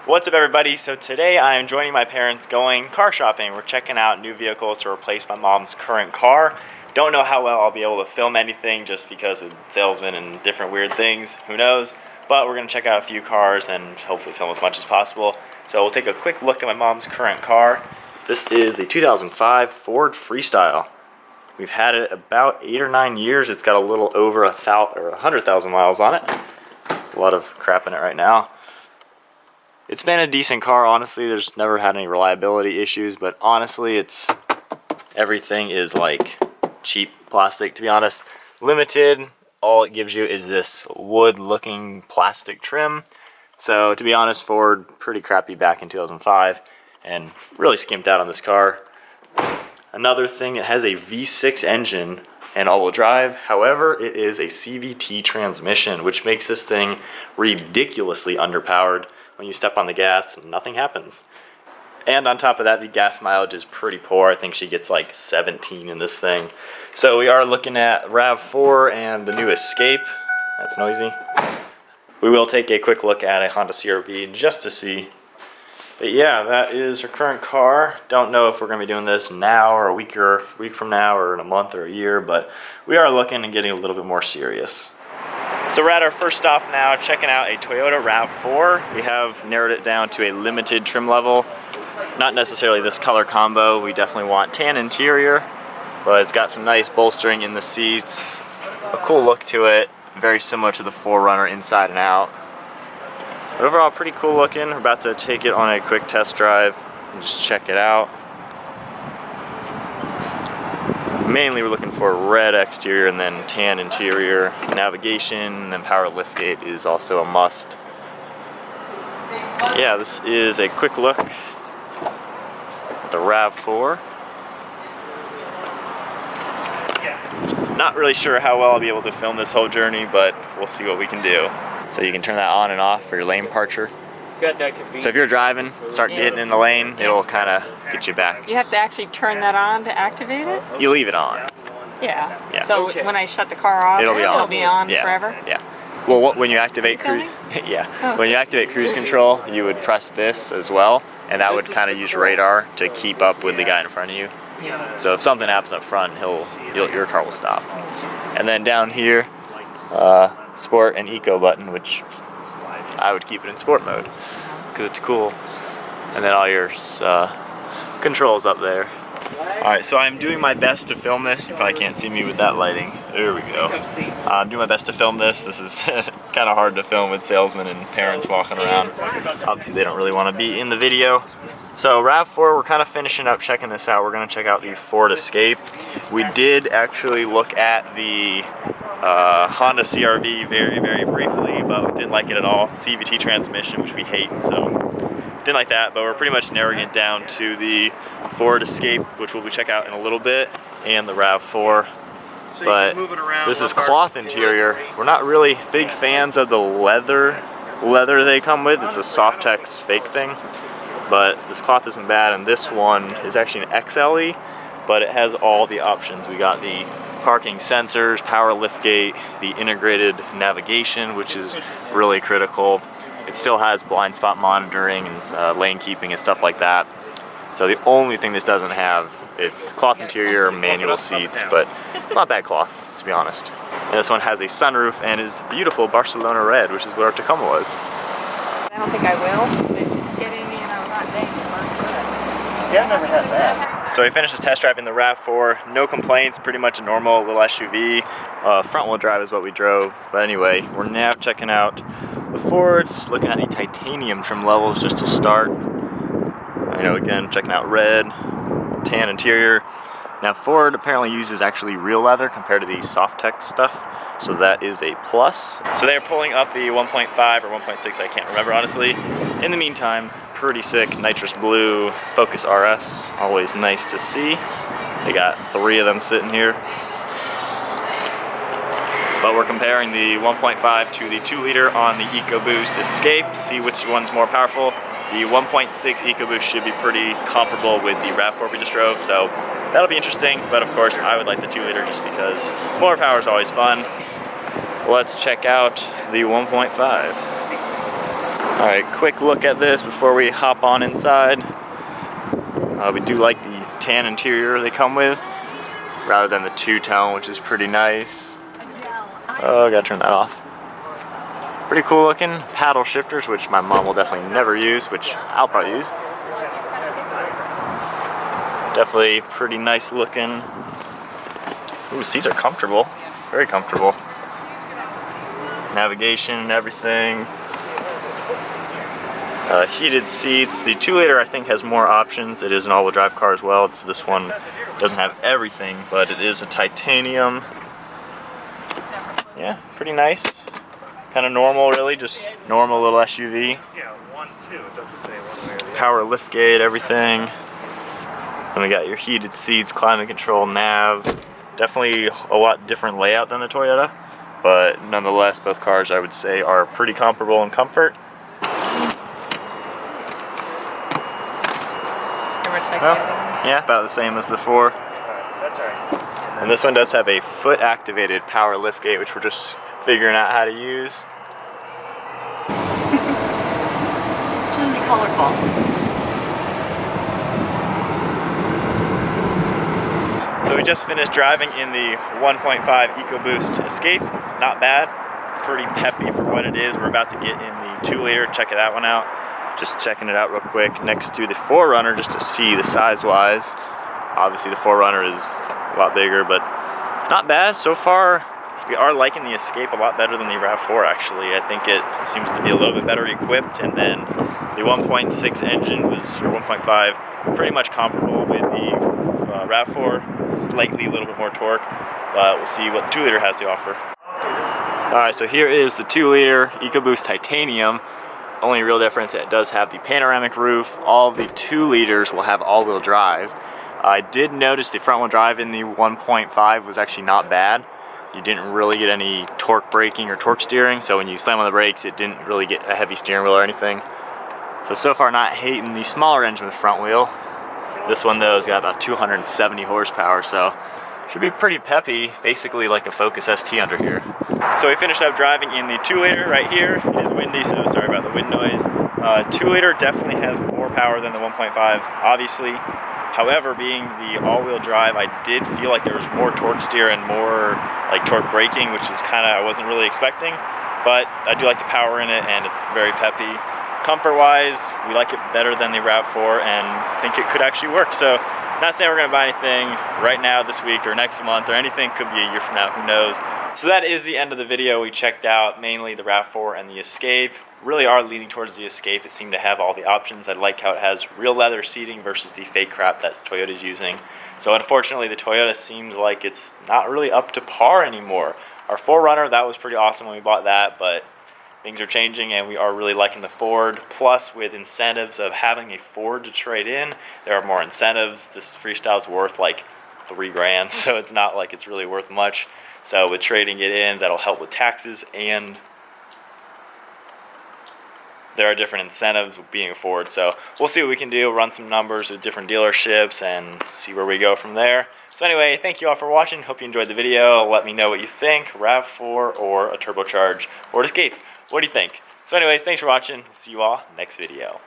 What's up, everybody? So today I am joining my parents going car shopping. We're checking out new vehicles to replace my mom's current car. Don't know how well I'll be able to film anything just because of salesmen and different weird things. Who knows? But we're going to check out a few cars and hopefully film as much as possible. So we'll take a quick look at my mom's current car. This is the 2005 Ford Freestyle. We've had it about 8 or 9 years. It's got a little over 100,000 miles on it. A lot of crap in it right now. It's been a decent car, honestly. There's never had any reliability issues, but honestly, everything is like cheap plastic, to be honest. Limited, all it gives you is this wood-looking plastic trim. So, to be honest, Ford, pretty crappy back in 2005, and really skimped out on this car. Another thing, it has a V6 engine and all-wheel drive. However, it is a CVT transmission, which makes this thing ridiculously underpowered. When you step on the gas, nothing happens. And on top of that, the gas mileage is pretty poor. I think she gets like 17 in this thing. So we are looking at Rav4 and the new Escape. That's noisy. We will take a quick look at a Honda CRV just to see. But yeah, that is her current car. Don't know if we're going to be doing this now or a week from now or in a month or a year, but we are looking and getting a little bit more serious. So we're at our first stop now, checking out a Toyota Rav4. We have narrowed it down to a limited trim level. Not necessarily this color combo. We definitely want tan interior, but it's got some nice bolstering in the seats. A cool look to it, very similar to the 4Runner inside and out. But overall, pretty cool looking. We're about to take it on a quick test drive and just check it out. Mainly we're looking for red exterior and then tan interior. Navigation and then power liftgate is also a must. Yeah, this is a quick look at the Rav4. Not really sure how well I'll be able to film this whole journey, but we'll see what we can do. So you can turn that on and off for your lane departure. So if you're driving, start getting in the lane, it'll kind of get you back. You have to actually turn that on to activate it? You leave it on. Yeah. So when I shut the car off, it'll be on forever? Yeah. Well, when you activate cruise, when you activate cruise control, you would press this as well, and that would kind of use radar to keep up with the guy in front of you. So if something happens up front, your car will stop. And then down here, Sport and Eco button, which I would keep it in sport mode because it's cool. And then all your controls up there. Alright, so I'm doing my best to film this. You probably can't see me with that lighting. There we go. I'm doing my best to film this. This is kind of hard to film with salesmen and parents walking around. Obviously they don't really want to be in the video. So Rav4, we're kind of finishing up checking this out. We're going to check out the Ford Escape. We did actually look at the Honda CRV very, very briefly, but we didn't like it at all. CVT transmission, which we hate, so didn't like that, but we're pretty much narrowing it down to the Ford Escape, which we'll check out in a little bit, and the Rav4. But this is cloth interior. We're not really big fans of the leather they come with. It's a Softex fake thing, but this cloth isn't bad, and this one is actually an XLE, but it has all the options. We got the parking sensors, power liftgate, the integrated navigation, which is really critical. It still has blind spot monitoring and lane keeping and stuff like that. So the only thing this doesn't have, it's cloth interior, manual seats, but it's not bad cloth, to be honest. And this one has a sunroof and is beautiful Barcelona red, which is what our Tacoma was. I don't think I will. It's getting, not dangerous. Yeah, I've never had that. So we finished the test drive in the Rav4. No complaints, pretty much a normal little SUV. Front wheel drive is what we drove. But anyway, we're now checking out the Fords, looking at the titanium trim levels just to start. Again, checking out red, tan interior. Now Ford apparently uses actually real leather compared to the Softex stuff, so that is a plus. So they're pulling up the 1.5 or 1.6, I can't remember honestly. In the meantime, pretty sick Nitrous Blue Focus RS, always nice to see. They got 3 of them sitting here. But we're comparing the 1.5 to the 2-liter on the EcoBoost Escape, see which one's more powerful. The 1.6 EcoBoost should be pretty comparable with the Rav4 we just drove, so that'll be interesting, but of course I would like the 2-liter just because more power is always fun. Let's check out the 1.5. Alright, quick look at this before we hop on inside. We do like the tan interior they come with, rather than the two-tone, which is pretty nice. Oh, I gotta turn that off. Pretty cool looking. Paddle shifters, which my mom will definitely never use, which I'll probably use. Definitely pretty nice looking. Ooh, seats are comfortable. Very comfortable. Navigation and everything. Heated seats. The 2-liter I think has more options. It is an all-wheel drive car as well. This one doesn't have everything, but it is a titanium. Yeah, pretty nice. Kind of normal, really, just normal little SUV. Yeah, 1, 2. It doesn't say one way or the other. Power liftgate, everything. Then we got your heated seats, climate control, nav. Definitely a lot different layout than the Toyota, but nonetheless, both cars I would say are pretty comparable in comfort. Well, yeah, about the same as the 4. That's alright. And this one does have a foot-activated power liftgate, which we're just figuring out how to use. It's gonna be colorful. So we just finished driving in the 1.5 EcoBoost Escape. Not bad. Pretty peppy for what it is. We're about to get in the 2-liter. Check that one out. Just checking it out real quick next to the 4Runner just to see the size-wise. Obviously the 4Runner is a lot bigger, but not bad so far. We are liking the Escape a lot better than the Rav4 actually. I think it seems to be a little bit better equipped, and then the 1.6 engine or 1.5 pretty much comparable with the Rav4, slightly a little bit more torque, but we'll see what the 2-liter has to offer. Alright, so here is the 2-liter EcoBoost Titanium. Only real difference, it does have the panoramic roof. All of the 2-liters will have all-wheel drive. I did notice the front-wheel drive in the 1.5 was actually not bad. You didn't really get any torque braking or torque steering, so when you slam on the brakes, it didn't really get a heavy steering wheel or anything. So far not hating the smaller engine with the front wheel. This one though has got about 270 horsepower, so should be pretty peppy, basically like a Focus ST under here. So we finished up driving in the 2-liter right here. It is windy, so sorry about the wind noise. 2-liter definitely has more power than the 1.5, obviously. However, being the all-wheel drive, I did feel like there was more torque steer and more like torque braking, which is kind of I wasn't really expecting. But I do like the power in it, and it's very peppy. Comfort-wise, we like it better than the Rav4, and think it could actually work. So, not saying we're going to buy anything right now, this week, or next month, or anything. Could be a year from now, who knows. So that is the end of the video. We checked out mainly the Rav4 and the Escape. Really are leaning towards the Escape. It seemed to have all the options. I like how it has real leather seating versus the fake crap that Toyota's using. So unfortunately, the Toyota seems like it's not really up to par anymore. Our 4Runner, that was pretty awesome when we bought that, but things are changing and we are really liking the Ford. Plus, with incentives of having a Ford to trade in, there are more incentives. This Freestyle's worth like $3 grand, so it's not like it's really worth much. So with trading it in, that'll help with taxes, and there are different incentives with being a Ford. So we'll see what we can do, run some numbers with different dealerships and see where we go from there. So anyway, thank you all for watching. Hope you enjoyed the video. Let me know what you think, Rav4 or a turbocharged Ford Escape. What do you think? So anyways, thanks for watching. See you all next video.